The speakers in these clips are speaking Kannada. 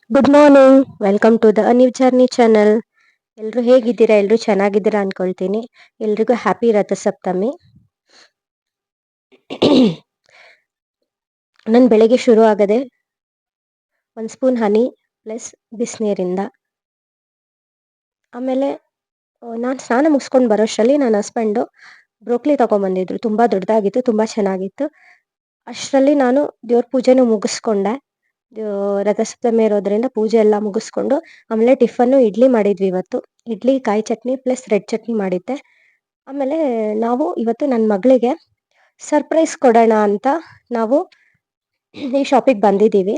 Good morning. Welcome to the new journey channel. ಎಲ್ಲರೂ ಹೇಗಿದ್ದೀರಾ? ಎಲ್ಲರೂ ಚೆನ್ನಾಗಿದ್ದೀರಾ ಅನ್ಕೊಳ್ತೀನಿ. ಎಲ್ರಿಗೂ ಹ್ಯಾಪಿ ರಥಸಪ್ತಮಿ. ನನ್ನ ಬೆಳಗ್ಗೆ ಶುರು ಆಗದೆ ಒಂದು ಸ್ಪೂನ್ ಹನಿ ಪ್ಲಸ್ ಬಿಸಿನೀರಿಂದ. ಆಮೇಲೆ ನಾನು ಸ್ನಾನ ಮುಗಿಸ್ಕೊಂಡು ಬರೋಷ್ಟರಲ್ಲಿ ನನ್ನ ಹಸ್ಬೆಂಡು ಬ್ರೋಕ್ಲಿ ತೊಗೊಂಬಂದಿದ್ರು. ತುಂಬ ದೊಡ್ಡದಾಗಿತ್ತು, ತುಂಬ ಚೆನ್ನಾಗಿತ್ತು. ಅಷ್ಟರಲ್ಲಿ ನಾನು ದೇವ್ರ ಪೂಜೆನೂ ಮುಗಿಸ್ಕೊಂಡೆ. ರಥಸಪ್ತಮಿ ಇರೋದ್ರಿಂದ ಪೂಜೆ ಎಲ್ಲ ಮುಗಿಸ್ಕೊಂಡು ಆಮೇಲೆ ಟಿಫನ್ನು ಇಡ್ಲಿ ಮಾಡಿದ್ವಿ ಇವತ್ತು. ಇಡ್ಲಿ, ಕಾಯಿ ಚಟ್ನಿ ಪ್ಲಸ್ ರೆಡ್ ಚಟ್ನಿ ಮಾಡಿದ್ದೆ. ಆಮೇಲೆ ನಾವು ಇವತ್ತು ನನ್ನ ಮಗಳಿಗೆ ಸರ್ಪ್ರೈಸ್ ಕೊಡೋಣ ಅಂತ ನಾವು ಈ ಶಾಪಿಗೆ ಬಂದಿದ್ದೀವಿ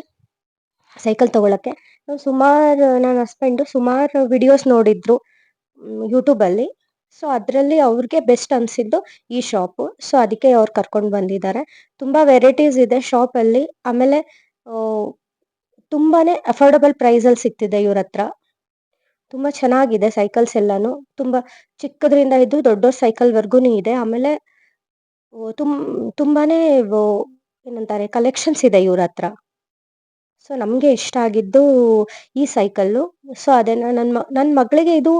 ಸೈಕಲ್ ತೊಗೊಳಕ್ಕೆ. ನನ್ನ ಹಸ್ಬೆಂಡು ಸುಮಾರು ವಿಡಿಯೋಸ್ ನೋಡಿದ್ರು ಯೂಟ್ಯೂಬಲ್ಲಿ. ಸೊ ಅದರಲ್ಲಿ ಅವ್ರಿಗೆ ಬೆಸ್ಟ್ ಅನಿಸಿದ್ದು ಈ ಶಾಪು. ಸೊ ಅದಕ್ಕೆ ಅವ್ರು ಕರ್ಕೊಂಡು ಬಂದಿದ್ದಾರೆ. ತುಂಬ ವೆರೈಟೀಸ್ ಇದೆ ಶಾಪಲ್ಲಿ. ಆಮೇಲೆ ತುಂಬಾ ಅಫೋರ್ಡಬಲ್ ಪ್ರೈಸಲ್ಲಿ ಸಿಗ್ತಿದೆ ಇವ್ರ ಹತ್ರ. ತುಂಬ ಚೆನ್ನಾಗಿದೆ ಸೈಕಲ್ಸ್ ಎಲ್ಲಾನು. ತುಂಬ ಚಿಕ್ಕದ್ರಿಂದ ಹಿಡಿದು ದೊಡ್ಡ ಸೈಕಲ್ವರೆಗೂ ಇದೆ. ಆಮೇಲೆ ತುಂಬಾನೇ ಏನಂತಾರೆ ಕಲೆಕ್ಷನ್ಸ್ ಇದೆ ಇವ್ರ ಹತ್ರ. ಸೊ ನಮಗೆ ಇಷ್ಟ ಆಗಿದ್ದು ಈ ಸೈಕಲ್ಲು. ಸೊ ಅದನ್ನು ನನ್ನ ಮಗಳಿಗೆ ಇದು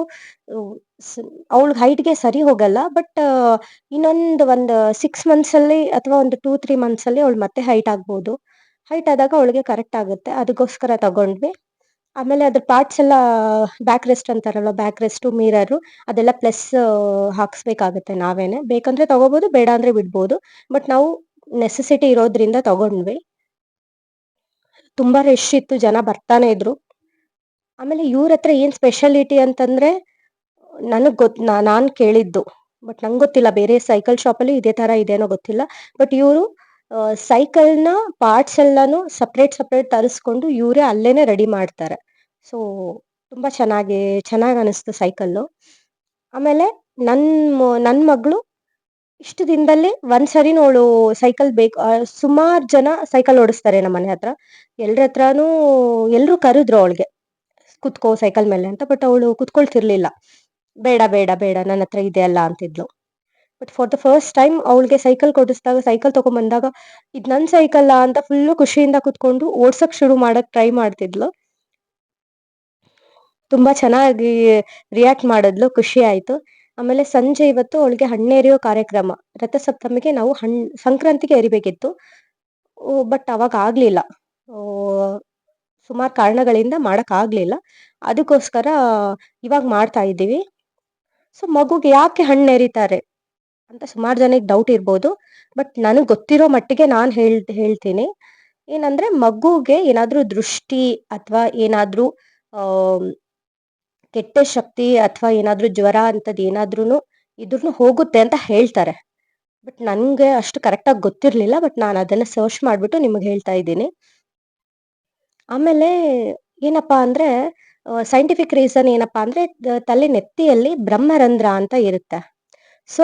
ಅವಳ ಹೈಟ್ಗೆ ಸರಿ ಹೋಗಲ್ಲ. ಬಟ್ ಒಂದು 6 ಮಂತ್ಸಲ್ಲಿ ಅಥವಾ ಒಂದು 2-3 ಮಂತ್ಸಲ್ಲಿ ಅವಳು ಮತ್ತೆ ಹೈಟ್ ಆಗ್ಬೋದು. ಹೈಟ್ ಆದಾಗ ಅವಳಿಗೆ ಕರೆಕ್ಟ್ ಆಗುತ್ತೆ. ಅದಕ್ಕೋಸ್ಕರ ತಗೊಂಡ್ವಿ. ಆಮೇಲೆ ಅದ್ರ ಪಾರ್ಟ್ಸ್ ಎಲ್ಲ ಬ್ಯಾಕ್ ರೆಸ್ಟ್ ಅಂತಾರಲ್ಲ, ಬ್ಯಾಕ್ ರೆಸ್ಟು, ಮಿರರು ಅದೆಲ್ಲ ಪ್ಲಸ್ ಹಾಕ್ಸ್ಬೇಕಾಗತ್ತೆ ನಾವೇನೆ. ಬೇಕಂದ್ರೆ ತಗೋಬೋದು, ಬೇಡ ಅಂದ್ರೆ ಬಿಡ್ಬೋದು. ಬಟ್ ನಾವು ನೆಸೆಸಿಟಿ ಇರೋದ್ರಿಂದ ತಗೊಂಡ್ವಿ. ತುಂಬಾ ರಶ್ ಇತ್ತು, ಜನ ಬರ್ತಾನೆ ಇದ್ರು. ಆಮೇಲೆ ಇವ್ರ ಹತ್ರ ಏನ್ ಸ್ಪೆಷಾಲಿಟಿ ಅಂತಂದ್ರೆ ನಾನು ಕೇಳಿದ್ದು, ಬಟ್ ನಂಗೆ ಗೊತ್ತಿಲ್ಲ ಬೇರೆ ಸೈಕಲ್ ಶಾಪಲ್ಲಿ ಇದೇ ತರ ಇದೆನೋ ಗೊತ್ತಿಲ್ಲ. ಬಟ್ ಇವರು ಸೈಕಲ್ನ ಪಾರ್ಟ್ಸ್ ಎಲ್ಲಾನು ಸಪ್ರೇಟ್ ತರಿಸ್ಕೊಂಡು ಇವರೇ ಅಲ್ಲೇನೆ ರೆಡಿ ಮಾಡ್ತಾರೆ. ಸೊ ತುಂಬಾ ಚೆನ್ನಾಗಿ ಅನಿಸ್ತು ಸೈಕಲ್ಲು. ಆಮೇಲೆ ನನ್ನ ಮಗಳು ಇಷ್ಟು ದಿನದಲ್ಲಿ ಒಂದ್ಸರಿನೂ ಅವಳು ಸೈಕಲ್ ಬೇಕು. ಸುಮಾರು ಜನ ಸೈಕಲ್ ಓಡಿಸ್ತಾರೆ ನಮ್ಮ ಮನೆ ಹತ್ರ. ಎಲ್ರ ಹತ್ರನೂ ಎಲ್ರು ಕರೆದ್ರು ಅವಳಿಗೆ ಕುತ್ಕೋ ಸೈಕಲ್ ಮೇಲೆ ಅಂತ. ಬಟ್ ಅವಳು ಕುತ್ಕೊಳ್ತಿರ್ಲಿಲ್ಲ. ಬೇಡ ಬೇಡ ಬೇಡ, ನನ್ನ ಹತ್ರ ಇದೆ ಅಲ್ಲ ಅಂತಿದ್ಲು. But for the first time ಅವಳಿಗೆ ಸೈಕಲ್ ಕೊಡಿಸಿದಾಗ, ಸೈಕಲ್ ತಗೊಂಡ್ಬಂದಾಗ ಇದು ನನ್ನ ಸೈಕಲ್ಲ ಅಂತ ಫುಲ್ಲು ಖುಷಿಯಿಂದ ಕುತ್ಕೊಂಡು ಓಡ್ಸಕ್ ಶುರು ಮಾಡಕ್ ಟ್ರೈ ಮಾಡ್ತಿದ್ಲು. ತುಂಬಾ ಚೆನ್ನಾಗಿ ರಿಯಾಕ್ಟ್ ಮಾಡಿದ್ಲು, ಖುಷಿ ಆಯ್ತು. ಆಮೇಲೆ ಸಂಜೆ ಇವತ್ತು ಅವಳಿಗೆ ಹಣ್ಣು ಎರೆಯೋ ಕಾರ್ಯಕ್ರಮ. ರಥಸಪ್ತಮಿಗೆ ನಾವು ಸಂಕ್ರಾಂತಿಗೆ ಎರಿಬೇಕಿತ್ತು. ಬಟ್ ಅವಾಗ ಆಗ್ಲಿಲ್ಲ. ಸುಮಾರು ಕಾರಣಗಳಿಂದ ಮಾಡಕ್ ಆಗ್ಲಿಲ್ಲ. ಅದಕ್ಕೋಸ್ಕರ ಇವಾಗ ಮಾಡ್ತಾ ಇದ್ದೀವಿ. ಸೊ ಮಗುಗೆ ಯಾಕೆ ಹಣ್ಣು ಎರಿತಾರೆ ಅಂತ ಸುಮಾರು ಜನಕ್ಕೆ ಡೌಟ್ ಇರ್ಬೋದು. ಬಟ್ ನನಗೆ ಗೊತ್ತಿರೋ ಮಟ್ಟಿಗೆ ನಾನು ಹೇಳ್ತೀನಿ. ಏನಂದ್ರೆ ಮಗುಗೆ ಏನಾದ್ರೂ ದೃಷ್ಟಿ ಅಥವಾ ಏನಾದ್ರೂ ಕೆಟ್ಟ ಶಕ್ತಿ ಅಥವಾ ಏನಾದ್ರೂ ಜ್ವರ ಅಂತದ್ ಏನಾದ್ರೂ ಇದ್ರೂ ಹೋಗುತ್ತೆ ಅಂತ ಹೇಳ್ತಾರೆ. ಬಟ್ ನನ್ಗೆ ಅಷ್ಟು ಕರೆಕ್ಟಾಗಿ ಗೊತ್ತಿರ್ಲಿಲ್ಲ. ಬಟ್ ನಾನು ಅದನ್ನ ಸರ್ಚ್ ಮಾಡ್ಬಿಟ್ಟು ನಿಮಗೆ ಹೇಳ್ತಾ ಇದ್ದೀನಿ. ಆಮೇಲೆ ಏನಪ್ಪಾ ಅಂದ್ರೆ ಸೈಂಟಿಫಿಕ್ ರೀಸನ್ ಏನಪ್ಪಾ ಅಂದ್ರೆ ತಲೆ ನೆತ್ತಿಯಲ್ಲಿ ಬ್ರಹ್ಮರಂಧ್ರ ಅಂತ ಇರುತ್ತೆ. ಸೊ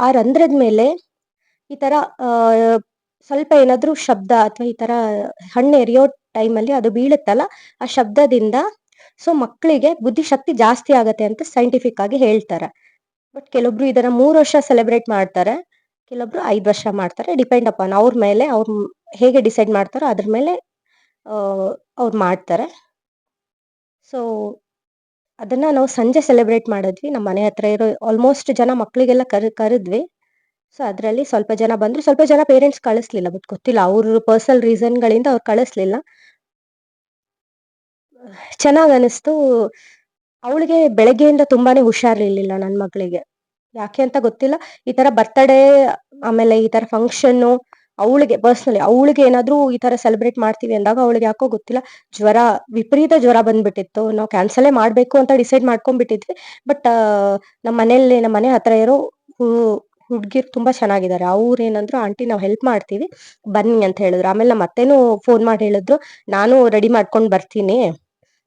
ಆ ರಂಧ್ರದ ಮೇಲೆ ಈ ತರ ಸ್ವಲ್ಪ ಏನಾದ್ರೂ ಶಬ್ದ ಅಥವಾ ಈ ತರ ಹಣ್ಣು ಎರಿಯೋ ಟೈಮಲ್ಲಿ ಅದು ಬೀಳುತ್ತಲ್ಲ, ಆ ಶಬ್ದದಿಂದ ಸೊ ಮಕ್ಕಳಿಗೆ ಬುದ್ಧಿಶಕ್ತಿ ಜಾಸ್ತಿ ಆಗತ್ತೆ ಅಂತ ಸೈಂಟಿಫಿಕ್ ಆಗಿ ಹೇಳ್ತಾರೆ. ಬಟ್ ಕೆಲವೊಬ್ರು ಇದನ್ನ 3 ವರ್ಷ ಸೆಲೆಬ್ರೇಟ್ ಮಾಡ್ತಾರೆ, ಕೆಲವೊಬ್ರು 5 ವರ್ಷ ಮಾಡ್ತಾರೆ. ಡಿಪೆಂಡ್ ಅಪಾನ್ ಅವ್ರ ಮೇಲೆ, ಅವ್ರು ಹೇಗೆ ಡಿಸೈಡ್ ಮಾಡ್ತಾರೋ ಅದ್ರ ಮೇಲೆ ಅವ್ರು ಮಾಡ್ತಾರೆ. ಸೊ ಅದನ್ನ ನಾವು ಸಂಜೆ ಸೆಲೆಬ್ರೇಟ್ ಮಾಡಿದ್ವಿ. ನಮ್ಮ ಮನೆ ಹತ್ರ ಇರೋ ಆಲ್ಮೋಸ್ಟ್ ಜನ ಮಕ್ಕಳಿಗೆಲ್ಲ ಕರೆದ್ವಿ. ಸೊ ಅದರಲ್ಲಿ ಸ್ವಲ್ಪ ಜನ ಬಂದ್ರು, ಸ್ವಲ್ಪ ಜನ ಪೇರೆಂಟ್ಸ್ ಕಳಿಸ್ಲಿಲ್ಲ. ಬಟ್ ಗೊತ್ತಿಲ್ಲ, ಅವ್ರ ಪರ್ಸನಲ್ ರೀಸನ್ಗಳಿಂದ ಅವ್ರು ಕಳಿಸ್ಲಿಲ್ಲ. ಚೆನ್ನಾಗ್ ಅನಿಸ್ತು. ಅವಳಿಗೆ ಬೆಳಗ್ಗೆಯಿಂದ ತುಂಬಾನೇ ಹುಷಾರಿರ್ಲಿಲ್ಲ ನನ್ನ ಮಗಳಿಗೆ. ಯಾಕೆ ಅಂತ ಗೊತ್ತಿಲ್ಲ. ಈ ತರ ಬರ್ತಡೇ ಆಮೇಲೆ ಈ ತರ ಫಂಕ್ಷನ್ನು ಅವಳಿಗೆ ಪರ್ಸನಲಿ ಅವಳಿಗೆ ಏನಾದ್ರೂ ಈ ತರ ಸೆಲೆಬ್ರೇಟ್ ಮಾಡ್ತೀವಿ ಅಂದಾಗ ಅವಳಿಗೆ ಯಾಕೋ ಗೊತ್ತಿಲ್ಲ ಜ್ವರ, ವಿಪರೀತ ಜ್ವರ ಬಂದ್ಬಿಟ್ಟಿತ್ತು. ನಾವು ಕ್ಯಾನ್ಸಲೇ ಮಾಡ್ಬೇಕು ಅಂತ ಡಿಸೈಡ್ ಮಾಡ್ಕೊಂಡ್ಬಿಟ್ಟಿದ್ವಿ. ಬಟ್ ನಮ್ಮ ಮನೆ ಹತ್ರ ಇರೋ ಹುಡ್ಗಿರ್ ತುಂಬಾ ಚೆನ್ನಾಗಿದ್ದಾರೆ. ಅವ್ರು ಏನಂದ್ರು, ಆಂಟಿ ನಾವು ಹೆಲ್ಪ್ ಮಾಡ್ತೀವಿ ಬನ್ನಿ ಅಂತ ಹೇಳಿದ್ರು. ಆಮೇಲೆ ನಮ್ಮ ಅತ್ತೆನೂ ಫೋನ್ ಮಾಡಿ ಹೇಳಿದ್ರು, ನಾನು ರೆಡಿ ಮಾಡ್ಕೊಂಡ್ ಬರ್ತೀನಿ,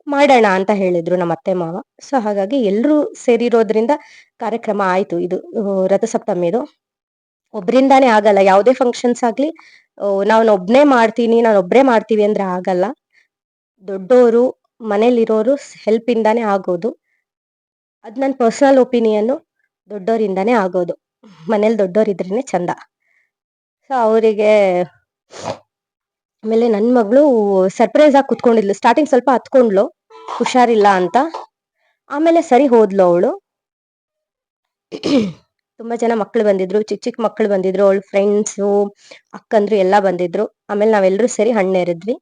ಮಾಡೋಣ ಅಂತ ಹೇಳಿದ್ರು ನಮ್ಮ ಅತ್ತೆ ಮಾವ. ಸೊ ಹಾಗಾಗಿ ಎಲ್ರೂ ಸೇರಿರೋದ್ರಿಂದ ಕಾರ್ಯಕ್ರಮ ಆಯ್ತು. ಇದು ರಥಸಪ್ತಮಿದು ಒಬ್ರಿಂದಾನೇ ಆಗಲ್ಲ. ಯಾವುದೇ ಫಂಕ್ಷನ್ಸ್ ಆಗ್ಲಿ ನಾನೊಬ್ರೇ ಮಾಡ್ತೀವಿ ಅಂದ್ರೆ ಆಗಲ್ಲ. ದೊಡ್ಡೋರು ಮನೇಲಿರೋರು ಹೆಲ್ಪ್ ಇಂದಾನೇ ಆಗೋದು. ಅದ್ ನನ್ ಪರ್ಸನಲ್ ಒಪಿನಿಯನ್. ದೊಡ್ಡೋರಿಂದಾನೇ ಆಗೋದು. ಮನೇಲಿ ದೊಡ್ಡೋರಿದ್ರೇನೆ ಚಂದ. ಸೊ ಅವರಿಗೆ ಆಮೇಲೆ ನನ್ನ ಮಗಳು ಸರ್ಪ್ರೈಸ್ ಆಗಿ ಕುತ್ಕೊಂಡಿದ್ಲು. ಸ್ಟಾರ್ಟಿಂಗ್ ಸ್ವಲ್ಪ ಹತ್ಕೊಂಡ್ಲು, ಹುಷಾರಿಲ್ಲ ಅಂತ. ಆಮೇಲೆ ಸರಿ ಹೋದ್ಲು ಅವಳು. ತುಂಬಾ ಜನ ಮಕ್ಳು ಬಂದಿದ್ರು, ಚಿಕ್ಕ ಚಿಕ್ಕ ಮಕ್ಳು ಬಂದಿದ್ರು, ಅವಳ ಫ್ರೆಂಡ್ಸು, ಅಕ್ಕಂದ್ರು ಎಲ್ಲ ಬಂದಿದ್ರು. ಆಮೇಲೆ ನಾವೆಲ್ಲರೂ ಸೇರಿ ಹಣ್ಣೆರೆದ್ವಿ.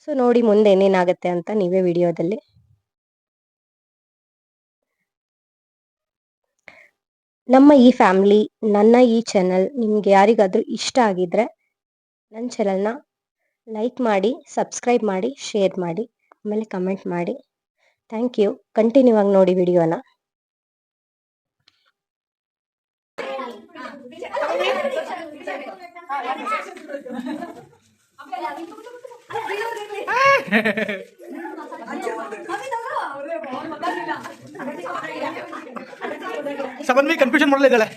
ಸೊ ನೋಡಿ ಮುಂದೆ ಏನೇನಾಗತ್ತೆ ಅಂತ ನೀವೇ ವಿಡಿಯೋದಲ್ಲಿ. ನಮ್ಮ ಈ ಫ್ಯಾಮಿಲಿ, ನನ್ನ ಈ ಚಾನಲ್ ನಿಮ್ಗೆ ಯಾರಿಗಾದ್ರೂ ಇಷ್ಟ ಆಗಿದ್ರೆ ನನ್ನ ಚಾನಲ್ನ ಲೈಕ್ ಮಾಡಿ, ಸಬ್ಸ್ಕ್ರೈಬ್ ಮಾಡಿ, ಶೇರ್ ಮಾಡಿ, ಆಮೇಲೆ ಕಮೆಂಟ್ ಮಾಡಿ. Thank you. ಕಂಟಿನ್ಯೂ ಆಗಿ ನೋಡಿ ವಿಡಿಯೋನ. ಸಮನ್ವಿ ಕನ್ಫ್ಯೂಷನ್ ಮಾಡಲ್ಲ ಇದ್ದಾಳೆ.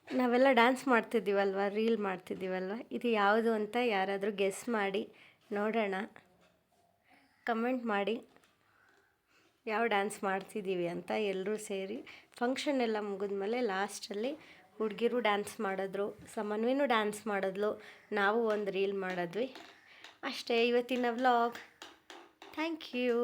ನಾವೆಲ್ಲ ಡ್ಯಾನ್ಸ್ ಮಾಡ್ತಿದ್ದೀವಲ್ವ, ರೀಲ್ ಮಾಡ್ತಿದ್ದೀವಲ್ವ, ಇದು ಯಾವುದು ಅಂತ ಯಾರಾದರೂ ಗೆಸ್ ಮಾಡಿ ನೋಡೋಣ. ಕಮೆಂಟ್ ಮಾಡಿ ಯಾವ ಡ್ಯಾನ್ಸ್ ಮಾಡ್ತಿದ್ದೀವಿ ಅಂತ. ಎಲ್ಲರೂ ಸೇರಿ ಫಂಕ್ಷನ್ ಎಲ್ಲ ಮುಗಿದ್ಮೇಲೆ ಲಾಸ್ಟಲ್ಲಿ ಹುಡುಗಿರು ಡ್ಯಾನ್ಸ್ ಮಾಡಿದ್ರು, ಸಮನ್ವಿನೂ ಡ್ಯಾನ್ಸ್ ಮಾಡಿದ್ಲು, ನಾವು ಒಂದು ರೀಲ್ ಮಾಡಿದ್ವಿ. ಅಷ್ಟೇ ಇವತ್ತಿನ ವ್ಲಾಗ್. Thank you.